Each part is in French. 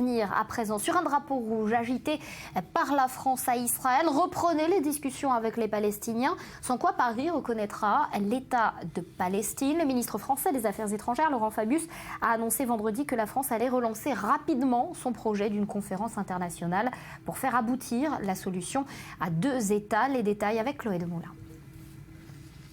revenir à présent sur un drapeau rouge agité par la France à Israël. Reprenez les discussions avec les Palestiniens, sans quoi Paris reconnaîtra l'État de Palestine. Le ministre français des Affaires étrangères, Laurent Fabius, a annoncé vendredi que la France allait relancer rapidement son projet d'une conférence internationale pour faire aboutir la solution à 2 États. Les détails avec Chloé Demoulin.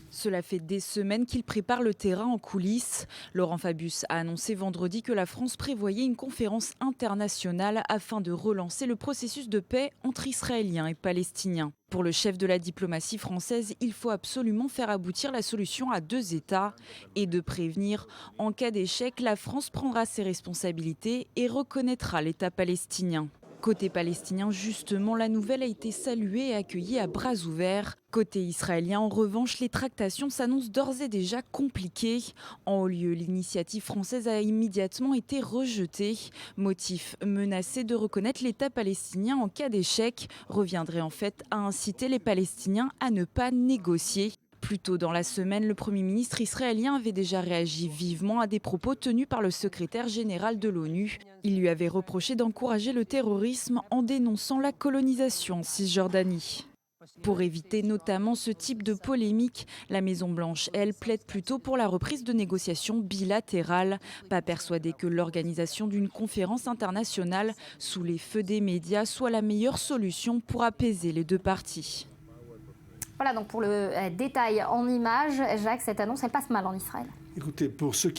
Cela fait des semaines qu'il prépare le terrain en coulisses. Laurent Fabius a annoncé vendredi que la France prévoyait une conférence internationale afin de relancer le processus de paix entre Israéliens et Palestiniens. Pour le chef de la diplomatie française, il faut absolument faire aboutir la solution à 2 États et de prévenir, en cas d'échec, la France prendra ses responsabilités et reconnaîtra l'État palestinien. Côté palestinien, justement, la nouvelle a été saluée et accueillie à bras ouverts. Côté israélien, en revanche, les tractations s'annoncent d'ores et déjà compliquées. En haut lieu, l'initiative française a immédiatement été rejetée. Motif, menacer de reconnaître l'État palestinien en cas d'échec, reviendrait en fait à inciter les Palestiniens à ne pas négocier. Plus tôt dans la semaine, le Premier ministre israélien avait déjà réagi vivement à des propos tenus par le secrétaire général de l'ONU. Il lui avait reproché d'encourager le terrorisme en dénonçant la colonisation en Cisjordanie. Pour éviter notamment ce type de polémique, la Maison-Blanche, elle, plaide plutôt pour la reprise de négociations bilatérales, pas persuadée que l'organisation d'une conférence internationale sous les feux des médias soit la meilleure solution pour apaiser les 2 parties. Voilà donc pour le détail en images. Jacques, cette annonce, elle passe mal en Israël. Écoutez, pour ce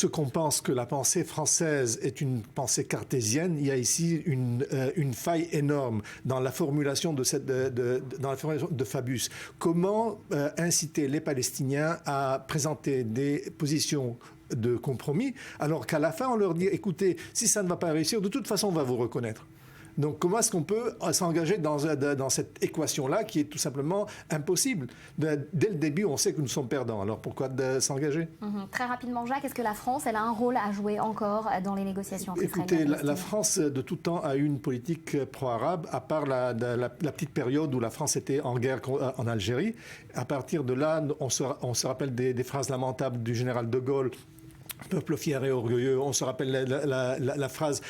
qu'on pense que la pensée française est une pensée cartésienne, il y a ici une faille énorme dans la formulation de Fabius. Comment inciter les Palestiniens à présenter des positions de compromis alors qu'à la fin on leur dit écoutez, si ça ne va pas réussir, de toute façon on va vous reconnaître. Donc comment est-ce qu'on peut s'engager dans cette équation-là qui est tout simplement impossible? Dès le début, on sait que nous sommes perdants. Alors pourquoi s'engager? Très rapidement, Jacques, est-ce que la France elle a un rôle à jouer encore dans les négociations entre Israël et Palestine? Écoutez, la France de tout temps a eu une politique pro-arabe, à part la petite période où la France était en guerre en Algérie. À partir de là, on se rappelle des phrases lamentables du général de Gaulle. Peuple fier et orgueilleux. On se rappelle la phrase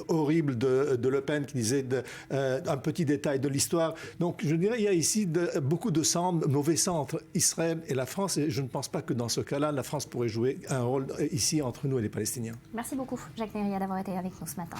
horrible de Le Pen qui disait un petit détail de l'histoire. Donc je dirais il y a ici beaucoup de mauvais sang entre Israël et la France et je ne pense pas que dans ce cas-là, la France pourrait jouer un rôle ici entre nous et les Palestiniens. Merci beaucoup Jacques Neria d'avoir été avec nous ce matin.